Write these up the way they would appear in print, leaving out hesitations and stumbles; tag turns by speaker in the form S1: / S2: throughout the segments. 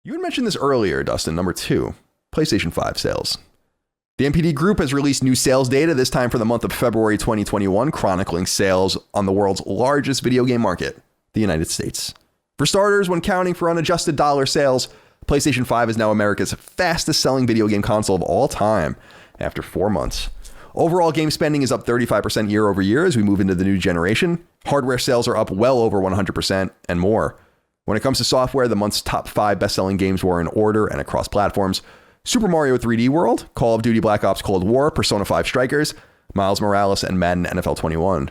S1: You had mentioned this earlier, Dustin. Number 2, PlayStation 5 sales. The NPD Group has released new sales data, this time for the month of February 2021, chronicling sales on the world's largest video game market, the United States. For starters, when counting for unadjusted dollar sales, PlayStation 5 is now America's fastest selling video game console of all time after 4 months. Overall game spending is up 35% year over year as we move into the new generation. Hardware sales are up well over 100% and more. When it comes to software, the month's top 5 best-selling games were in order and across platforms: Super Mario 3D World, Call of Duty Black Ops Cold War, Persona 5 Strikers, Miles Morales, and Madden NFL 21.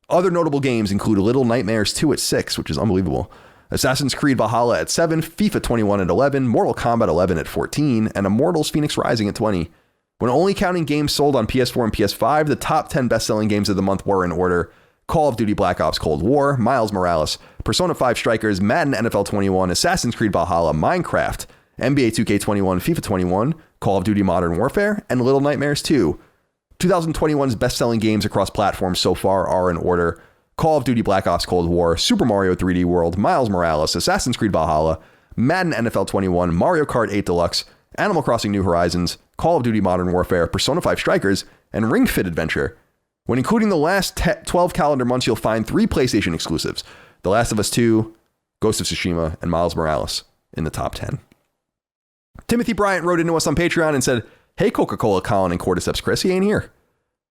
S1: Other notable games include Little Nightmares 2 at 6, which is unbelievable, Assassin's Creed Valhalla at 7, FIFA 21 at 11, Mortal Kombat 11 at 14, and Immortals Phoenix Rising at 20. When only counting games sold on PS4 and PS5, the top 10 best-selling games of the month were in order: Call of Duty Black Ops Cold War, Miles Morales, Persona 5 Strikers, Madden NFL 21, Assassin's Creed Valhalla, Minecraft, NBA 2K21, FIFA 21, Call of Duty Modern Warfare, and Little Nightmares 2. 2021's best-selling games across platforms so far are in order: Call of Duty Black Ops Cold War, Super Mario 3D World, Miles Morales, Assassin's Creed Valhalla, Madden NFL 21, Mario Kart 8 Deluxe, Animal Crossing New Horizons, Call of Duty Modern Warfare, Persona 5 Strikers, and Ring Fit Adventure. When including the last 12 calendar months, you'll find 3 PlayStation exclusives: The Last of Us 2, Ghost of Tsushima, and Miles Morales in the top 10. Timothy Bryant wrote into us on Patreon and said, "Hey, Coca-Cola, Colin, and Cordyceps Chris, he ain't here.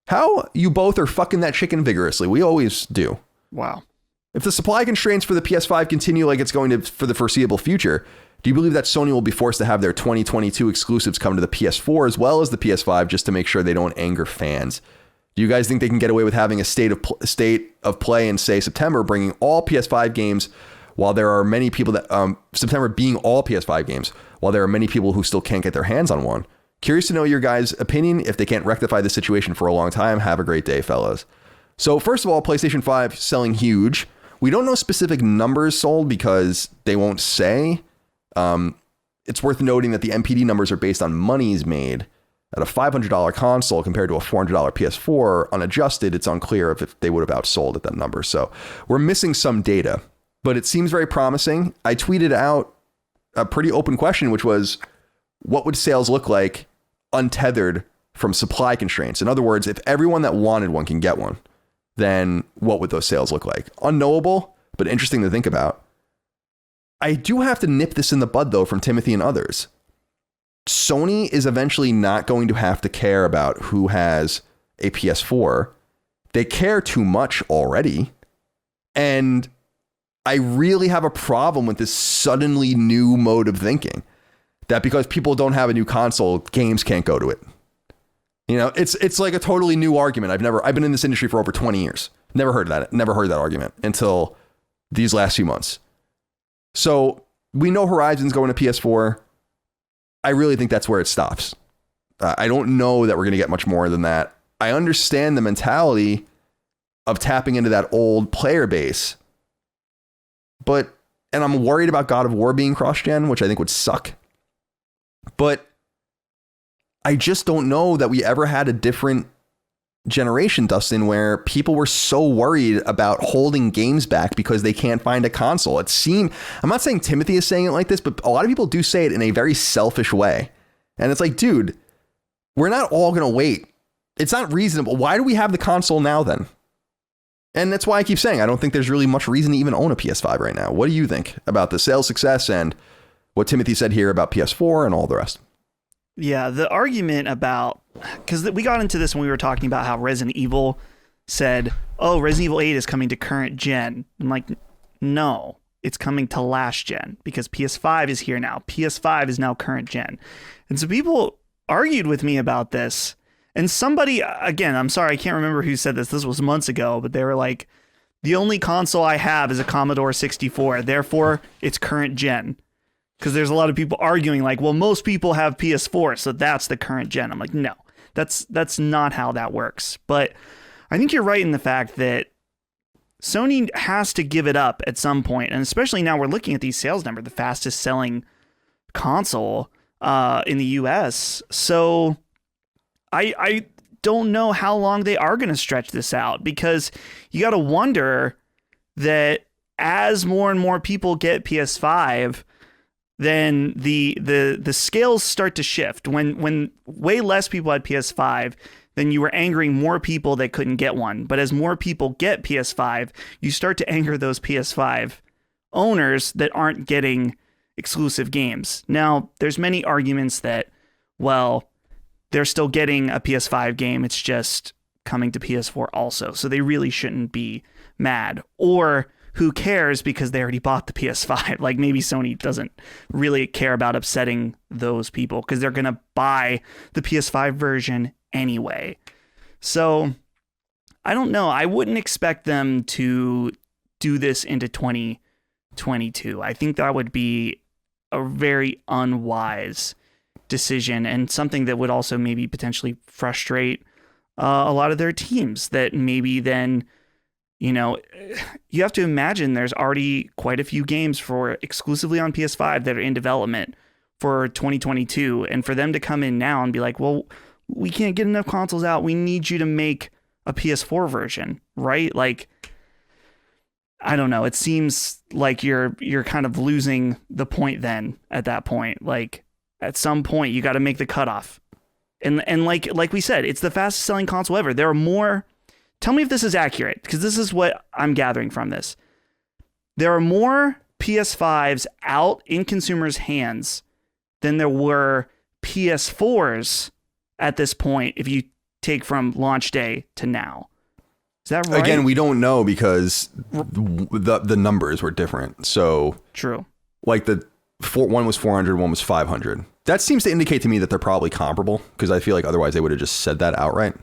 S1: How you both are fucking that chicken vigorously. We always do.
S2: Wow.
S1: If the supply constraints for the PS5 continue like it's going to for the foreseeable future, do you believe that Sony will be forced to have their 2022 exclusives come to the PS4 as well as the PS5 just to make sure they don't anger fans? Do you guys think they can get away with having a state of play in, say, September, bringing all PS5 games, while there are many people that September being all PS5 games, while there are many people who still can't get their hands on one? Curious to know your guys' opinion. If they can't rectify the situation for a long time, have a great day, fellas." So first of all, PlayStation 5 selling huge. We don't know specific numbers sold because they won't say. It's worth noting that the NPD numbers are based on monies made. At a $500 console compared to a $400 PS4, unadjusted, it's unclear if they would have outsold at that number. So we're missing some data, but it seems very promising. I tweeted out a pretty open question, which was, what would sales look like untethered from supply constraints? In other words, if everyone that wanted one can get one, then what would those sales look like? Unknowable, but interesting to think about. I do have to nip this in the bud, though, from Timothy and others. Sony is eventually not going to have to care about who has a PS4. They care too much already. And I really have a problem with this suddenly new mode of thinking that because people don't have a new console, games can't go to it. You know, it's like a totally new argument. I've been in this industry for over 20 years. Never heard that argument until these last few months. So we know Horizon's going to PS4. I really think that's where it stops. I don't know that we're going to get much more than that. I understand the mentality of tapping into that old player base, and I'm worried about God of War being cross-gen, which I think would suck. But I just don't know that we ever had a different generation, Dustin, where people were so worried about holding games back because they can't find a console. It seemed, I'm not saying Timothy is saying it like this, but a lot of people do say it in a very selfish way. And it's like, dude, we're not all going to wait. It's not reasonable. Why do we have the console now then? And that's why I keep saying I don't think there's really much reason to even own a PS5 right now. What do you think about the sales success and what Timothy said here about PS4 and all the rest?
S2: Yeah, the argument about, because we got into this when we were talking about how Resident Evil said, oh, Resident Evil 8 is coming to current gen. I'm like, no, it's coming to last gen because PS5 is here now. PS5 is now current gen. And so people argued with me about this. And somebody, again, I'm sorry, I can't remember who said this. This was months ago, but they were like, the only console I have is a Commodore 64. Therefore, it's current gen. Because there's a lot of people arguing like, well, most people have PS4, so that's the current gen. I'm like, no, that's not how that works. But I think you're right in the fact that Sony has to give it up at some point, and especially now we're looking at these sales numbers, the fastest selling console in the US. So I don't know how long they are going to stretch this out, because you got to wonder that as more and more people get PS5, then the scales start to shift. When way less people had PS5, then you were angering more people that couldn't get one. But as more people get PS5, you start to anger those PS5 owners that aren't getting exclusive games. Now, there's many arguments that, well, they're still getting a PS5 game. It's just coming to PS4 also. So they really shouldn't be mad. Or who cares because they already bought the PS5? Like maybe Sony doesn't really care about upsetting those people because they're going to buy the PS5 version anyway. So I don't know. I wouldn't expect them to do this into 2022. I think that would be a very unwise decision and something that would also maybe potentially frustrate a lot of their teams that maybe then, you know, you have to imagine there's already quite a few games for exclusively on PS5 that are in development for 2022. And for them to come in now and be like, well, we can't get enough consoles out. We need you to make a PS4 version, right? Like, I don't know. It seems like you're kind of losing the point then at that point. Like at some point you got to make the cutoff. And like we said, it's the fastest selling console ever. There are more. Tell me if this is accurate, because this is what I'm gathering from this. There are more PS5s out in consumers' hands than there were PS4s at this point, if you take from launch day to now. Is that right?
S1: Again, we don't know because the numbers were different. So
S2: true.
S1: Like one was 400, one was 500. That seems to indicate to me that they're probably comparable, because I feel like otherwise they would have just said that outright.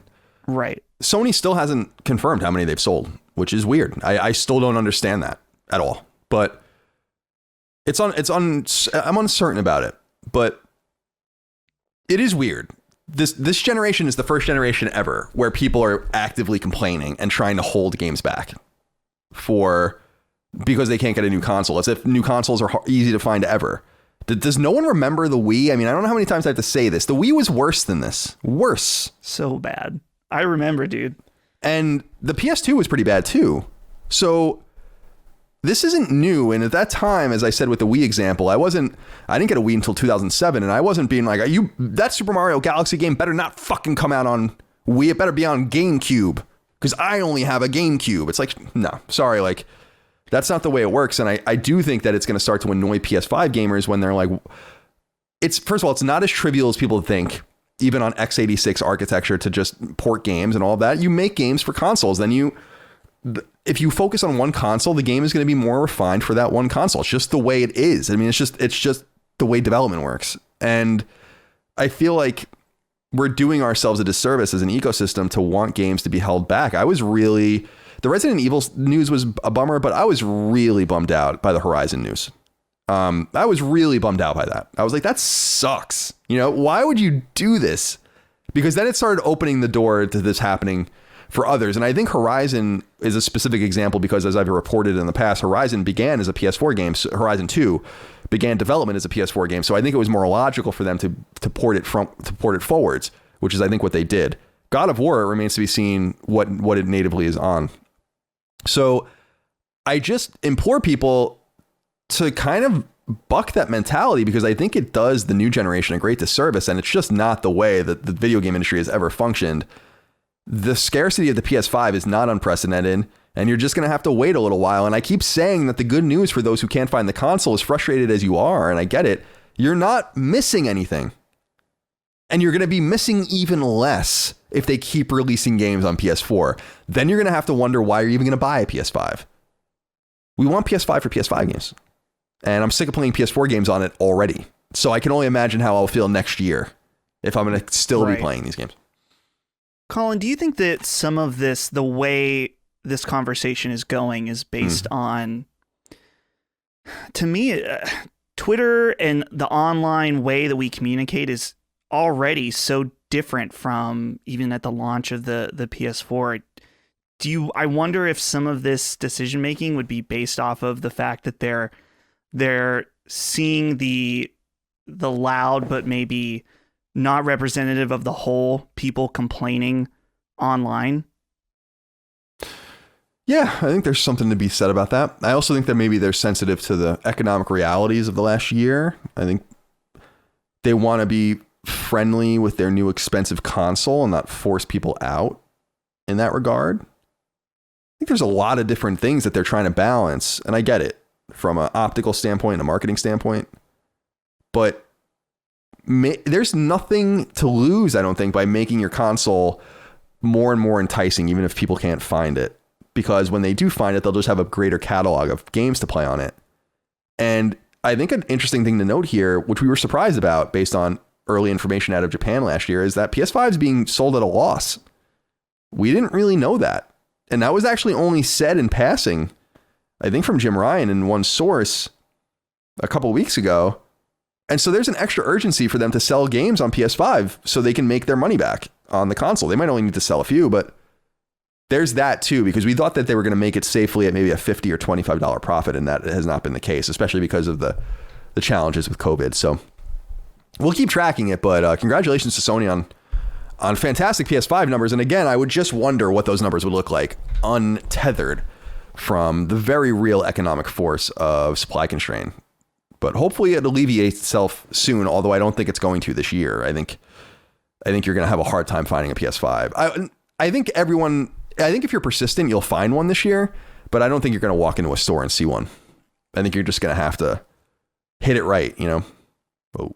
S2: Right.
S1: Sony still hasn't confirmed how many they've sold, which is weird. I still don't understand that at all. But I'm uncertain about it. But it is weird. This generation is the first generation ever where people are actively complaining and trying to hold games back because they can't get a new console, as if new consoles are easy to find ever. Does no one remember the Wii? I mean, I don't know how many times I have to say this. The Wii was worse than this. Worse.
S2: So bad. I remember, dude.
S1: And the PS2 was pretty bad too. So this isn't new. And at that time, as I said with the Wii example, I didn't get a Wii until 2007. And I wasn't being like, that Super Mario Galaxy game better not fucking come out on Wii. It better be on GameCube, because I only have a GameCube. It's like, no, sorry. Like, that's not the way it works. And I do think that it's going to start to annoy PS5 gamers when they're like, first of all, it's not as trivial as people think, even on x86 architecture, to just port games and all of that. You make games for consoles. Then if you focus on one console, the game is going to be more refined for that one console. It's just the way it is. I mean, it's just the way development works. And I feel like we're doing ourselves a disservice as an ecosystem to want games to be held back. The Resident Evil news was a bummer, but I was really bummed out by the Horizon news. I was really bummed out by that. I was like, that sucks. You know, why would you do this? Because then it started opening the door to this happening for others. And I think Horizon is a specific example because, as I've reported in the past, Horizon began as a PS4 game. So Horizon 2 began development as a PS4 game. So I think it was more logical for them to port it forwards, which is, I think, what they did. God of War remains to be seen what it natively is on. So I just implore people to kind of buck that mentality, because I think it does the new generation a great disservice, and it's just not the way that the video game industry has ever functioned. The scarcity of the PS5 is not unprecedented, and you're just going to have to wait a little while. And I keep saying that the good news for those who can't find the console, as frustrated as you are, and I get it, you're not missing anything. And you're going to be missing even less if they keep releasing games on PS4. Then you're going to have to wonder why you're even going to buy a PS5. We want PS5 for PS5 games. And I'm sick of playing PS4 games on it already. So I can only imagine how I'll feel next year if I'm going to still be playing these games.
S2: Colin, do you think that some of this, the way this conversation is going, is based on, to me, Twitter and the online way that we communicate is already so different from even at the launch of the PS4. I wonder if some of this decision making would be based off of the fact that they're seeing the loud but maybe not representative of the whole people complaining online?
S1: Yeah, I think there's something to be said about that. I also think that maybe they're sensitive to the economic realities of the last year. I think they want to be friendly with their new expensive console and not force people out in that regard. I think there's a lot of different things that they're trying to balance, and I get it from an optical standpoint and a marketing standpoint, but there's nothing to lose, I don't think, by making your console more and more enticing, even if people can't find it, because when they do find it, they'll just have a greater catalog of games to play on it. And I think an interesting thing to note here, which we were surprised about based on early information out of Japan last year, is that PS5 is being sold at a loss. We didn't really know that. And that was actually only said in passing, I think from Jim Ryan in one source a couple of weeks ago. And so there's an extra urgency for them to sell games on PS5 so they can make their money back on the console. They might only need to sell a few, but there's that too, because we thought that they were going to make it safely at maybe a $50 or $25 profit, and that has not been the case, especially because of the challenges with COVID. So we'll keep tracking it, but congratulations to Sony on fantastic PS5 numbers. And again, I would just wonder what those numbers would look like untethered from the very real economic force of supply constraint. But hopefully it alleviates itself soon, although I don't think it's going to this year. I think you're going to have a hard time finding a PS5. I think if you're persistent, you'll find one this year, but I don't think you're going to walk into a store and see one. I think you're just going to have to hit it right, you know? Oh.